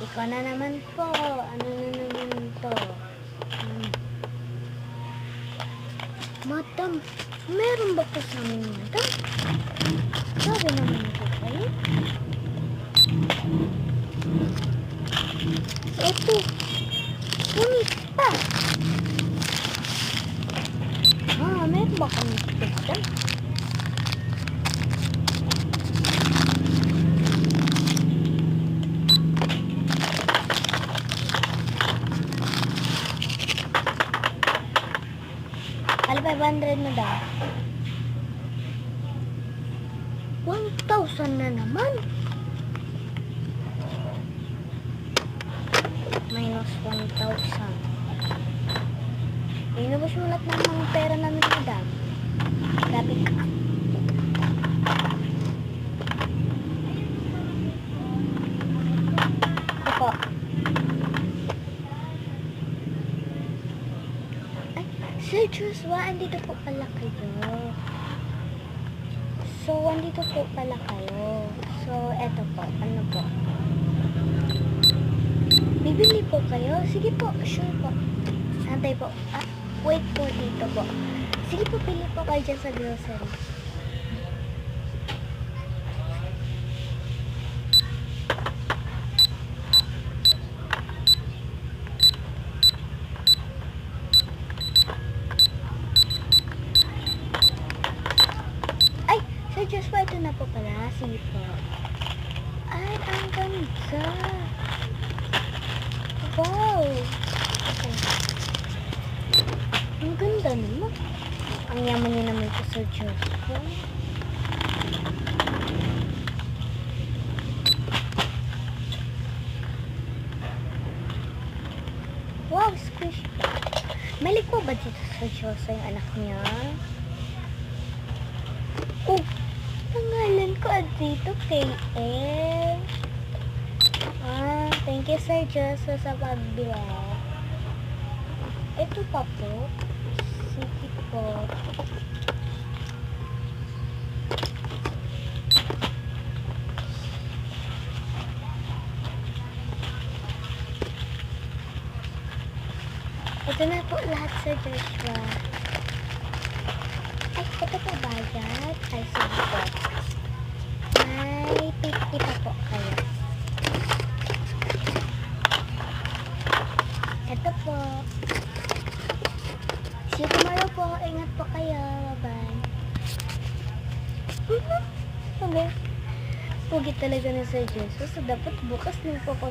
Ikaw na naman po. Ano na naman to? Madam, meron ba po sa amin, madam? Sabi naman po kayo. Ito. Ngunit pa. Meron ba kami dito? Kala 500 na daw. 1,000 na naman. Minus 1,000. Inubos mo lahat ng mga pera namin, madam. Grabe ka. Opo. Ay, Sir Joshua, andito po pala kayo. So, andito po pala kayo. So, eto po. Ano po? Bibili po kayo? Sige po, sure po. Antay po. Wait po dito po. Sige po, pili po kayo dyan sa grocery. Ay, Sir Joshua, ito na po pala. Sige po. Ay, ang ganda. Wow! Okay. Ang ganda naman. Ang yaman niya naman ito, Sir Joshua. Wow, squishy pa. Malik po ba dito, Sir Joshua, yung anak niya? Oh, pangalan ko dito, KF. Thank you, Sir Joshua, sa pagbili. Ito pa po. Sige po. Ito na po lahat, Sir Joshua. Ay, ito po bayad. Ay, sige po. May 50 pa po kayo. Ito po. See you tomorrow po. Ingat po kayo. Bye-bye. Okay. Pugi talaga na Sir Jesus. So, dapat bukas nang po